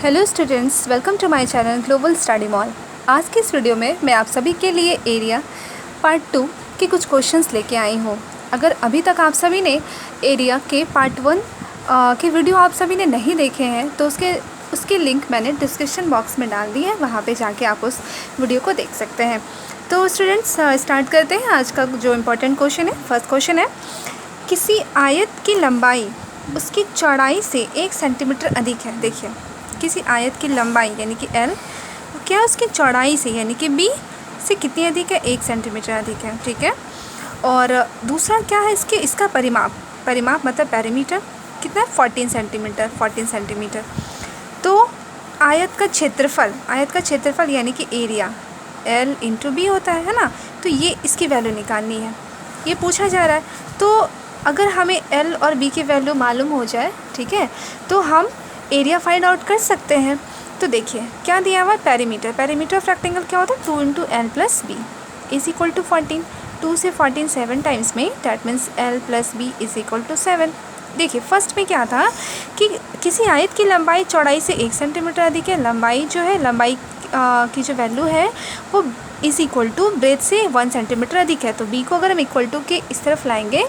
Hello students, welcome to my channel global study mall. आज की इस वीडियो में मैं आप सभी के लिए एरिया पार्ट 2 के कुछ क्वेश्चंस लेके आई हूँ। अगर अभी तक आप सभी ने एरिया के पार्ट 1 के वीडियो आप सभी ने नहीं देखे हैं तो उसके लिंक मैंने डिस्क्रिप्शन बॉक्स में डाल दी है, वहाँ पे जाके आप उस वीडियो को देख सकते हैं। तो स्टूडेंट्स स्टार्ट करते हैं आज का जो इम्पोर्टेंट क्वेश्चन है। फर्स्ट क्वेश्चन है, किसी आयत की लंबाई उसकी चौड़ाई से 1 सेंटीमीटर अधिक है। देखिए, किसी आयत की लंबाई यानी कि L क्या उसकी चौड़ाई से यानी कि B से कितनी अधिक है? 1 सेंटीमीटर अधिक है, ठीक है। और दूसरा क्या है इसका परिमाप मतलब पेरीमीटर कितना है? 14 सेंटीमीटर। तो आयत का क्षेत्रफल यानी कि एरिया L इंटू B होता है ना। तो ये इसकी वैल्यू निकालनी है, ये पूछा जा रहा है। तो अगर हमें L और B की वैल्यू मालूम हो जाए, ठीक है, तो हम एरिया फाइंड आउट कर सकते हैं। तो देखिए क्या दिया हुआ है, पेरीमीटर ऑफ रेक्टेंगल क्या होता है? 2 into L plus B is equal to 14। 2 से 14 7 टाइम्स में, that means L plus B is equal to 7। देखिए फर्स्ट में क्या था कि किसी आयत की लंबाई चौड़ाई से 1 सेंटीमीटर अधिक है। लंबाई की जो वैल्यू है वो इज इक्वल टू ब्रेथ से 1 सेंटीमीटर अधिक है। तो b को अगर हम इक्वल टू के इस तरफ लाएंगे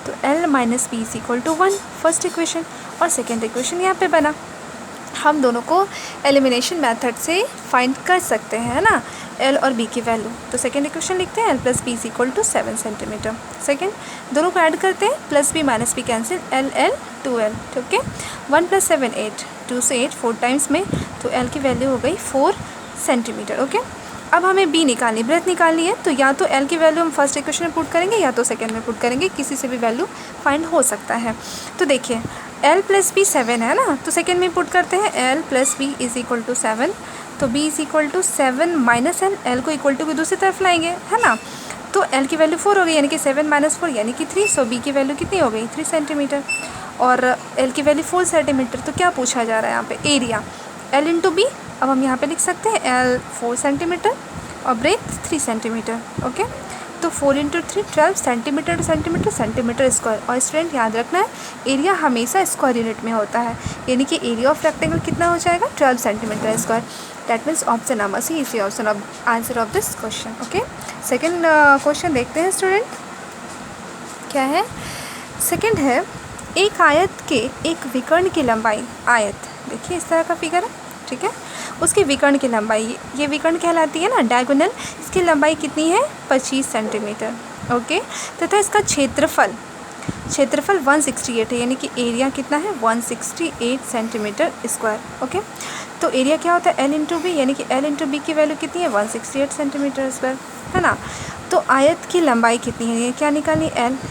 तो L minus B is equal to 1, first equation. और सेकेंड इक्वेशन यहाँ पे बना। हम दोनों को एलिमिनेशन मेथड से फाइंड कर सकते हैं, है ना, L और B की वैल्यू। तो सेकेंड इक्वेशन लिखते हैं, L plus B is equal to 7 centimetre. Second, दोनों को ऐड करते हैं, plus B minus B cancel, L 2L, ठीक है। 1 प्लस 7 8, 2 से 8 4 टाइम्स में, तो L की वैल्यू हो गई 4 सेंटीमीटर, ओके। अब हमें B निकालनी, ब्रेथ निकालनी है। तो या तो L की वैल्यू हम फर्स्ट इक्वेशन में पुट करेंगे या तो सेकेंड में पुट करेंगे, किसी से भी वैल्यू फाइंड हो सकता है। तो देखिए L प्लस बी 7 है ना, तो सेकेंड में पुट करते हैं, L plus B is equal to 7। तो B is equal to 7 minus L को इक्वल टू की दूसरी तरफ लाएंगे, है ना। तो L की वैल्यू 4 हो गई, यानी कि 7 माइनस 4 यानी कि 3। सो B की वैल्यू कितनी हो गई? 3 सेंटीमीटर। और L की वैल्यू 4 सेंटीमीटर। तो क्या पूछा जा रहा है यहाँ पे? Area L into B. अब हम यहाँ पे लिख सकते हैं L 4 सेंटीमीटर और ब्रेथ 3 सेंटीमीटर, ओके। तो 4 into 3 12 centimetre to centimetre square. और स्टूडेंट याद रखना है, एरिया हमेशा स्क्वायर यूनिट में होता है, यानी कि एरिया ऑफ रेक्टेंगल कितना हो जाएगा? 12 centimetre square. That means option number C is the option of answer of this question, okay. Second question देखते हैं स्टूडेंट, क्या है? सेकेंड है, एक आयत के एक विकर्ण की लंबाई, आयत देखिए इस तरह का फिगर है, ठीक है, उसके विकर्ण की लंबाई, ये विकर्ण कहलाती है ना, डायगोनल, इसकी लंबाई कितनी है? 25 सेंटीमीटर, ओके। तथा इसका क्षेत्रफल 168 है, यानी कि एरिया कितना है? 168 सेंटीमीटर स्क्वायर, ओके। तो एरिया क्या होता है? L इंटू बी, यानी कि L इंटू बी की वैल्यू कितनी है? 168 सेंटीमीटर स्क्वायर, है ना। तो आयत की लंबाई कितनी है, ये क्या निकालनी?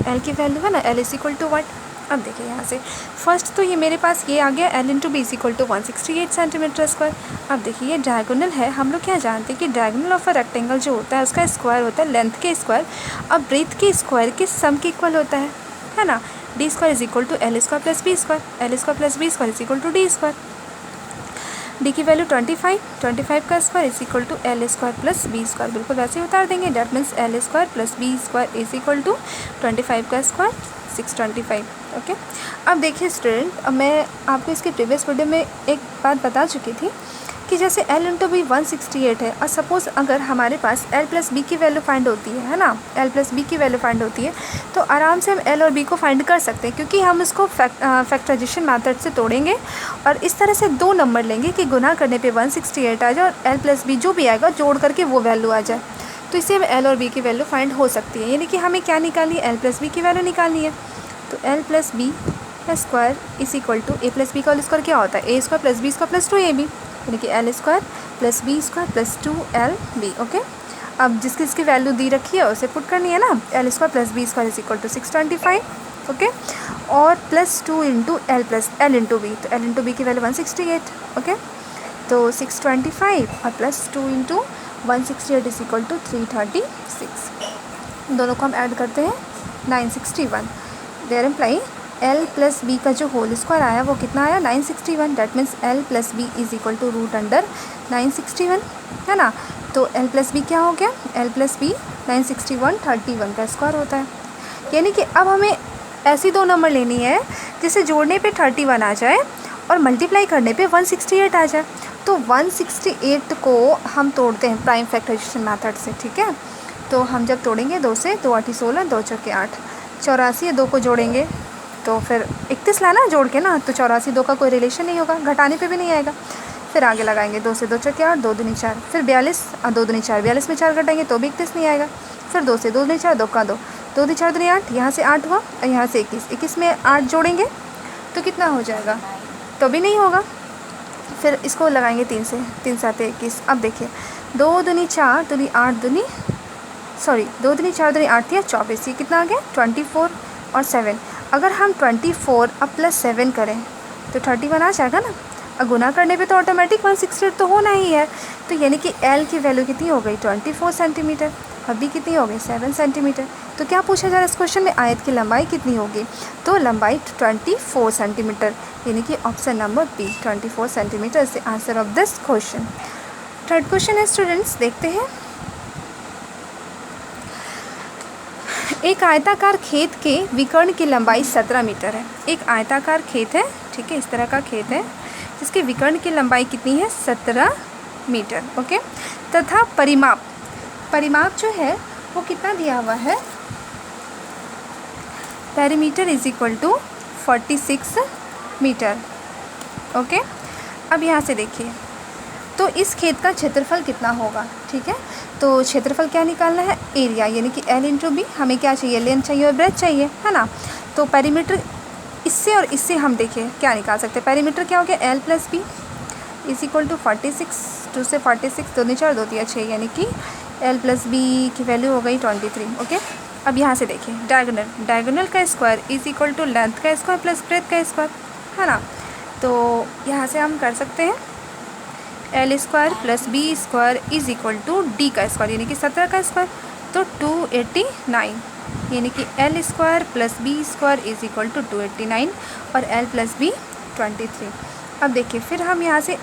L की वैल्यू है ना, L इज इक्वल टू 1। अब देखिए यहाँ से फर्स्ट तो ये मेरे पास ये आ गया, L into B is equal to 168 centimetre square. अब देखिए ये डायगोनल है, हम लोग क्या जानते हैं कि डायगोनल ऑफ अ रेक्टेंगल जो होता है उसका स्क्वायर होता है लेंथ के स्क्वायर और ब्रेथ के स्क्वायर के सम के इक्वल होता है ना। D square is equal to L square plus B square, L square plus B square is equal to D square. D की वैल्यू 25 का square is equal to L square plus B square, बिल्कुल वैसे ही उतार देंगे। That means L square plus B square is equal to 25 का square 625, okay. अब देखिए स्टूडेंट, अब मैं आपको इसके प्रीवियस वीडियो में एक बात बता चुकी थी कि जैसे L इंटू बी 168 है और सपोज़ अगर हमारे पास L प्लस बी की वैल्यू फाइंड होती है ना, L प्लस बी की वैल्यू फाइंड होती है, तो आराम से हम L और B को फाइंड कर सकते हैं, क्योंकि हम इसको फैक्टराइजेशन मेथड से तोड़ेंगे और इस तरह से 2 नंबर लेंगे कि गुना करने पे 168 आ जाए और L प्लस बी जो भी आएगा जोड़ करके वो वैल्यू आ जाए। तो इससे हम L और B की वैल्यू फाइंड हो सकती है, यानी कि हमें क्या निकालनी है? L प्लस बी की वैल्यू निकालनी है। तो L प्लस बी का square is equal to A plus B का होल स्क्वायर क्या होता है? A square plus B square plus 2AB, यानी कि L square plus B square plus 2LB, okay. अब जिसकी वैल्यू दी रखी है उसे पुट करनी है ना, L square plus B square is equal to 625, okay, और plus 2 into L into b, तो L इंटू बी की वैल्यू 168, ओके। तो 625 और plus 2 into 168 is equal to 336। दोनों को हम ऐड करते हैं, 961। There imply L plus B का जो होल स्क्वायर आया वो कितना आया? 961। That means L plus B is equal to root under 961, है ना। तो L प्लस बी क्या हो गया? L प्लस बी 961 31 का स्क्वायर होता है, यानी कि अब हमें ऐसी 2 नंबर लेनी है जिसे जोड़ने पे 31 आ जाए और मल्टीप्लाई करने पे 168 आ जाए। तो 168 को हम तोड़ते हैं प्राइम फैक्टराइजेशन मेथड से, ठीक है। तो हम जब तोड़ेंगे 2 से, 2 8 16, 2 चौके 8, 84, 2 को जोड़ेंगे तो फिर 31 लाना जोड़ के ना, तो 84 2 का कोई रिलेशन नहीं होगा, घटाने पे भी नहीं आएगा। फिर आगे लगाएंगे 2 से 2 चौके 8, 2 दूनी 4, फिर 42, 2 दूनी 4, 42 में 4 घटाएंगे तो भी 31 नहीं आएगा। फिर 2 से 2 दूनी 4, 2 का 2, 2 दूनी 4 दूनी 8, यहाँ से 8 हुआ और यहाँ से 21, 21 में 8 जोड़ेंगे तो कितना हो जाएगा, तो भी नहीं होगा। फिर इसको लगाएंगे 3 से, 3 7 21। अब देखिए 2 दूनी 4 दूनी 8 दूनी 2 दूनी 4 दूनी 8 या 24, ये कितना आ गया 24 और 7। अगर हम 24 अब प्लस 7 करें तो 31 आ जाएगा ना। और गुना करने पे तो ऑटोमेटिक 168 तो होना ही है। तो यानी कि L की वैल्यू कितनी हो गई 24 सेंटीमीटर और B कितनी हो गई 7 सेंटीमीटर। तो क्या पूछा जा रहा है इस क्वेश्चन में, आयत की लंबाई कितनी होगी, तो लंबाई 24 सेंटीमीटर, यानी कि option number B 24 centimetre is the answer of this question. Third question है स्टूडेंट्स, देखते हैं। एक आयताकार खेत के विकर्ण की लंबाई 17 मीटर है। एक आयताकार खेत है, ठीक है, इस तरह का खेत है जिसके विकर्ण की लंबाई कितनी है 17 मीटर, ओके। तथा परिमाप जो है वो कितना दिया हुआ है, perimeter is equal to 46 metre, okay. अब यहाँ से देखिए, तो इस खेत का क्षेत्रफल कितना होगा, ठीक है। तो क्षेत्रफल क्या निकालना है, एरिया, यानी कि L इंटू बी। हमें क्या चाहिए, लेंथ चाहिए और ब्रेथ चाहिए, है ना। तो पेरीमीटर इससे और इससे हम देखिए क्या निकाल सकते हैं। पेरीमीटर क्या हो गया, L plus B is equal to 46, 2 से 46, 2 4 2 3 6, यानी कि L प्लस बी की वैल्यू हो गई 23, ओके। अब यहाँ से देखिए डायगोनल का square is equal to length का स्क्वायर प्लस ब्रेथ का स्क्वायर, है ना। तो यहाँ से हम कर सकते हैं L square plus B square is equal to D का स्क्वायर, यानी कि 17 का स्क्वायर, तो 289, यानी कि L square plus B square is equal to 289 और L प्लस बी 23। अब देखिए फिर हम यहाँ से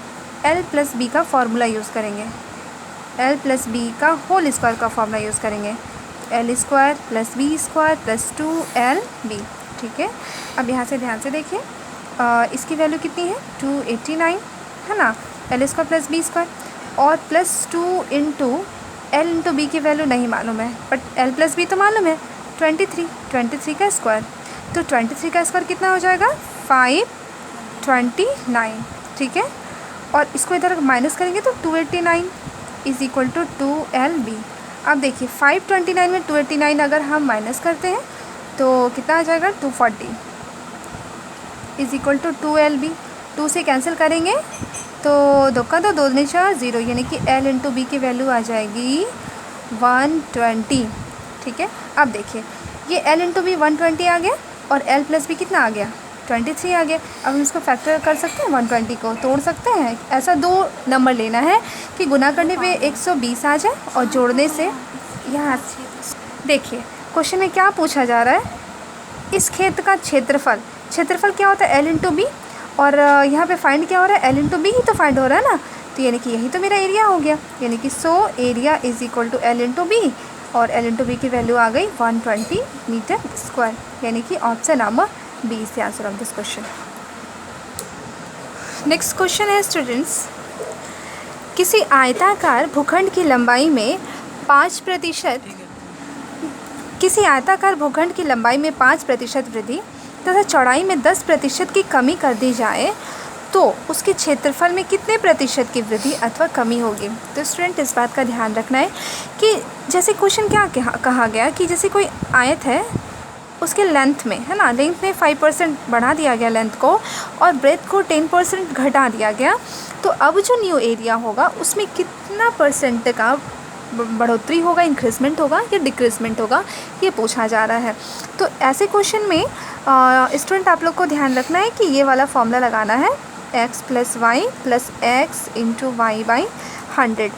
L प्लस बी का फॉर्मूला यूज़ करेंगे, L प्लस बी का होल स्क्वायर का फॉर्मूला यूज़ करेंगे, L square plus B square plus 2LB, ठीक है। अब यहाँ से ध्यान से देखिए, इसकी वैल्यू कितनी है 289, है ना, L square plus B square, और plus 2 into L into B की वैल्यू नहीं मालूम है, बट L प्लस बी तो मालूम है 23 का स्क्वायर। तो 23 का स्क्वायर कितना हो जाएगा 529, ठीक है। और इसको इधर माइनस करेंगे तो 289 इज इक्वल टू 2LB। अब देखिए 529 में 289 अगर हम माइनस करते हैं तो कितना आ जाएगा 240 इज इक्वल टू 2LB। 2 से कैंसिल करेंगे तो 2 का 2, 2 दूनी 4 0, यानी कि L इंटू बी की वैल्यू आ जाएगी 120, ठीक है। अब देखिए ये L इंटू बी 120 आ गया और L प्लस बी कितना आ गया 23 आ गया। अब हम इसको फैक्टर कर सकते हैं, 120 को तोड़ सकते हैं। ऐसा 2 नंबर लेना है कि गुना करने पे 120 आ जाए और जोड़ने से यहाँ देखिए क्वेश्चन में क्या पूछा जा रहा है, इस खेत का क्षेत्रफल क्या होता है L इंटू बी, और यहाँ पे फाइंड क्या हो रहा है L इंटू बी ही तो फाइंड हो रहा है ना। तो यानी कि यही तो मेरा एरिया हो गया, यानी कि area is equal to L into B, और L इंटू बी की वैल्यू आ गई 120 मीटर स्क्वायर, यानी कि option number B is the answer of this question. Next question है स्टूडेंट्स, किसी आयताकार भूखंड की लंबाई में 5% वृद्धि तथा चौड़ाई में 10% की कमी कर दी जाए तो उसके क्षेत्रफल में कितने प्रतिशत की वृद्धि अथवा कमी होगी। तो स्टूडेंट इस बात का ध्यान रखना है कि जैसे क्वेश्चन क्या कहा गया कि जैसे कोई आयत है उसके लेंथ में, है ना, लेंथ में 5% बढ़ा दिया गया लेंथ को और ब्रेथ को 10% घटा दिया गया, तो अब जो न्यू एरिया होगा उसमें कितना परसेंट का बढ़ोतरी होगा, इंक्रीजमेंट होगा या डिक्रीजमेंट होगा, ये पूछा जा रहा है। तो ऐसे क्वेश्चन में स्टूडेंट आप लोग को ध्यान रखना है कि ये वाला फॉर्मूला लगाना है x plus Y plus X into Y by 100,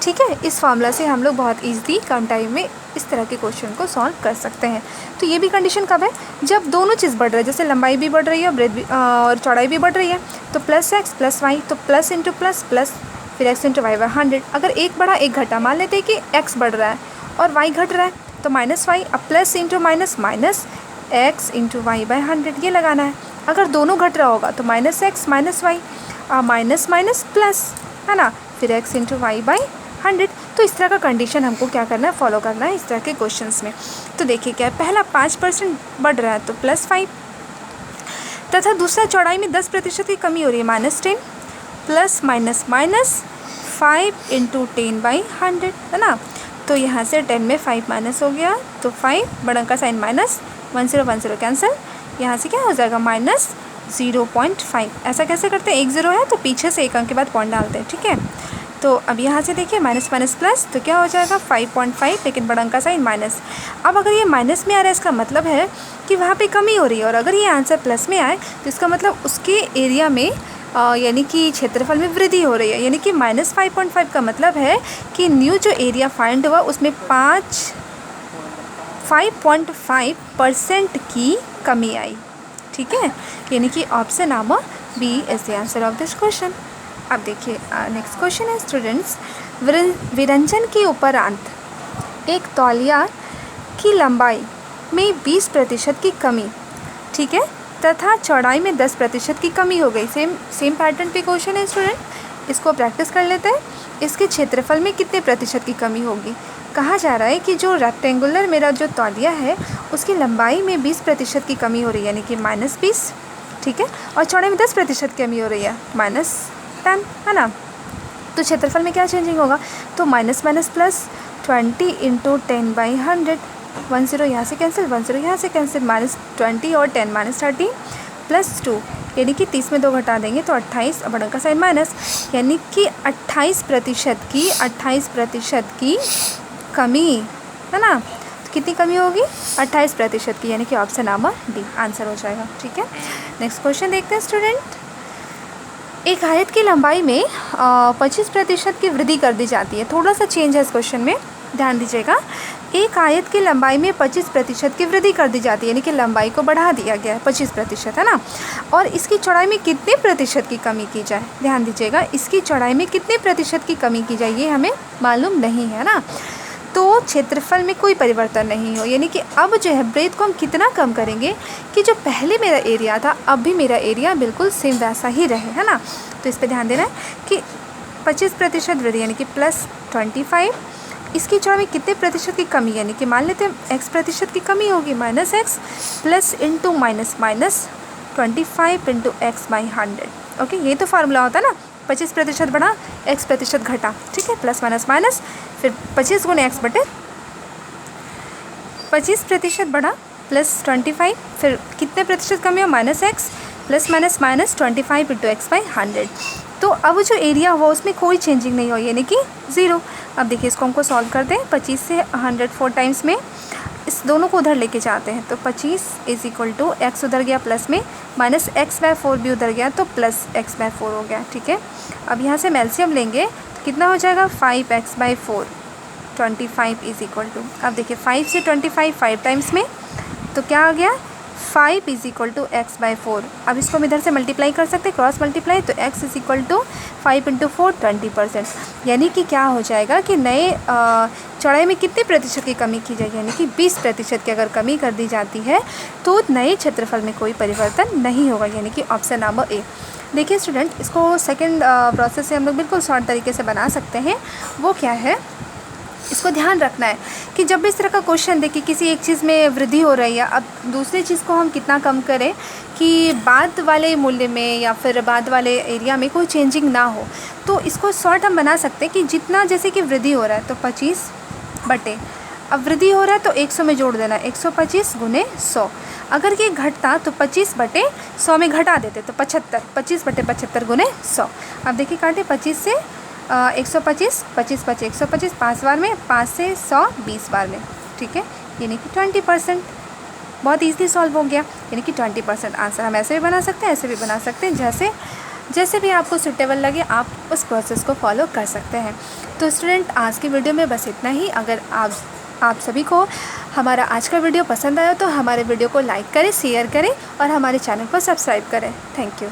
ठीक है। इस फॉर्मूला से हम लोग बहुत ईजीली कम टाइम में इस तरह के क्वेश्चन को सॉल्व कर सकते हैं। तो ये भी कंडीशन कब है, जब दोनों चीज़ बढ़ रही है, जैसे लंबाई भी बढ़ रही है ब्रेथ भी और चौड़ाई भी बढ़ रही है, तो प्लस एक्स प्लस वाई, तो प्लस इंटू प्लस प्लस फिर एक्स इंटू वाई बाई 100। अगर एक बढ़ा एक घटा, मान लेते हैं कि एक्स बढ़ रहा है और वाई घट रहा है तो माइनस वाई, अब plus into minus minus X into Y by 100 ये लगाना है। अगर दोनों घट रहा होगा तो minus x minus y, minus minus plus, है ना, फिर एक्स इंटू वाई बाई 100। तो इस तरह का कंडीशन हमको क्या करना है, फॉलो करना है इस तरह के क्वेश्चंस में। तो देखिए क्या है, पहला 5% बढ़ रहा है तो +5, तथा दूसरा चौड़ाई में 10% की कमी हो रही है -10, प्लस माइनस माइनस 5 इंटू 10/100, है ना। तो यहाँ से 10 में 5 माइनस हो गया तो 5 बड़ा का साइन माइनस, 1 0 कैंसिल, यहाँ से क्या हो जाएगा -0.5। ऐसा कैसे करते हैं, 1 0 है तो पीछे से 1 अंक के बाद पॉइंट डालते हैं, ठीक है। तो अब यहाँ से देखिए माइनस माइनस प्लस, तो क्या हो जाएगा 5.5, लेकिन बड़ा अंक का साइन माइनस। अब अगर ये माइनस में आ रहा है इसका मतलब है कि वहाँ पे कमी हो रही है, और अगर ये आंसर प्लस में आए तो इसका मतलब उसके एरिया में यानी कि क्षेत्रफल में वृद्धि हो रही है। यानी कि -5.5 का मतलब है कि न्यू जो एरिया फाइंड हुआ उसमें 5.5% की कमी आई, ठीक है। यानी कि option number B is the answer of this question. अब देखिए नेक्स्ट क्वेश्चन है स्टूडेंट्स, विरंजन के उपरांत एक तौलिया की लंबाई में 20% की कमी, ठीक है, तथा चौड़ाई में 10% की कमी हो गई। सेम पैटर्न पे क्वेश्चन है स्टूडेंट, इसको प्रैक्टिस कर लेते हैं। इसके क्षेत्रफल में कितने प्रतिशत की कमी होगी। कहा जा रहा है कि जो रेक्टेंगुलर मेरा जो तौलिया है उसकी लंबाई में 20% की कमी हो रही है, यानी कि -20, ठीक है, और चौड़ाई में 10% की कमी हो रही है, -10, है ना। तो क्षेत्रफल में क्या चेंजिंग होगा, तो माइनस माइनस प्लस 20 इंटू 10/100, 1 0 यहाँ से कैंसिल, 1 0 यहाँ से कैंसिल, -20 और 10 -30 +2, यानी कि 30 में 2 घटा देंगे तो 28, बड़ा का साइन माइनस, यानी कि 28% की कमी, है ना। तो कितनी कमी होगी, 28% की, यानी कि ऑप्शन नंबर डी आंसर हो जाएगा, ठीक है। नेक्स्ट क्वेश्चन देखते हैं स्टूडेंट, एक आयत की लंबाई में 25% की वृद्धि कर दी जाती है। थोड़ा सा चेंज है इस क्वेश्चन में, ध्यान दीजिएगा। एक आयत की लंबाई में 25% की वृद्धि कर दी जाती है, यानी कि लंबाई को बढ़ा दिया गया है 25%, है ना। और इसकी चौड़ाई में कितने प्रतिशत की कमी की जाए, ध्यान दीजिएगा, इसकी चौड़ाई में कितने प्रतिशत की कमी की जाए ये हमें मालूम नहीं है ना। तो क्षेत्रफल में कोई परिवर्तन नहीं हो, यानी कि अब जो है ब्रेथ को हम कितना कम करेंगे कि जो पहले मेरा एरिया था अब भी मेरा एरिया बिल्कुल सेम वैसा ही रहे, है ना। तो इस पर ध्यान देना है कि 25% वृद्धि यानी कि +25, इसकी चौड़ाई में कितने प्रतिशत की कमी, यानी कि मान लेते हैं x% की कमी होगी, -x plus into minus minus 25 into x/100। Okay, ये तो फार्मूला होता है ना, 25% बढ़ा x% घटा, ठीक है, प्लस माइनस माइनस, फिर 25 गुणे x बटे 25% बढ़ा प्लस 25, फिर कितने प्रतिशत कमी हो, -x plus minus minus 25 into x/100। तो अब जो एरिया हुआ उसमें कोई चेंजिंग नहीं हो, यानी कि 0। अब देखिए इसको हमको सॉल्व करते हैं, 25 से 100 4 टाइम्स में इस दोनों को उधर लेके जाते हैं, तो 25 = x उधर गया प्लस में, -x/4 भी उधर गया तो +x/4 हो गया, ठीक है। अब यहाँ से हम एलसीएम लेंगे तो कितना हो जाएगा, 5x/4, 25 = अब देखिए 5 से 25 5 टाइम्स में तो क्या आ गया, 5 = x/4। अब इसको हम इधर से मल्टीप्लाई कर सकते हैं, क्रॉस मल्टीप्लाई, तो x = 5 × 4 20%, यानी कि क्या हो जाएगा कि नए चौड़ाई में कितने प्रतिशत की कमी की जाएगी, यानी कि 20% की अगर कमी कर दी जाती है तो नए क्षेत्रफल में कोई परिवर्तन नहीं होगा, यानी कि ऑप्शन नंबर ए। देखिए स्टूडेंट, इसको सेकेंड प्रोसेस से हम लोग बिल्कुल शॉर्ट तरीके से बना सकते हैं। वो क्या है, इसको ध्यान रखना है कि जब भी इस तरह का क्वेश्चन देखिए किसी एक चीज़ में वृद्धि हो रही है, अब दूसरी चीज़ को हम कितना कम करें कि बाद वाले मूल्य में या फिर बाद वाले एरिया में कोई चेंजिंग ना हो। तो इसको शॉर्ट हम बना सकते हैं कि जितना जैसे कि वृद्धि हो रहा है तो 25 बटे, अब वृद्धि हो रहा है तो 100 में जोड़ देना, 125 गुने 100। अगर ये घटता तो 25 बटे 100 में घटा देते तो 75, 25 बटे 75 गुने 100। अब देखिए काटे 25 से 125, 25 बचे 125, 5 बार में, 5 से 100 20 बार में, ठीक है, यानी कि 20%। बहुत ईज़िली सॉल्व हो गया, यानी कि 20% आंसर। हम ऐसे भी बना सकते हैं, ऐसे भी बना सकते हैं, जैसे भी आपको सूटेबल लगे आप उस प्रोसेस को फॉलो कर सकते हैं। तो स्टूडेंट, आज की वीडियो में बस इतना ही। अगर आप सभी को हमारा आज का वीडियो पसंद आया तो हमारे वीडियो को लाइक करें, शेयर करें और हमारे चैनल को सब्सक्राइब करें। Thank you.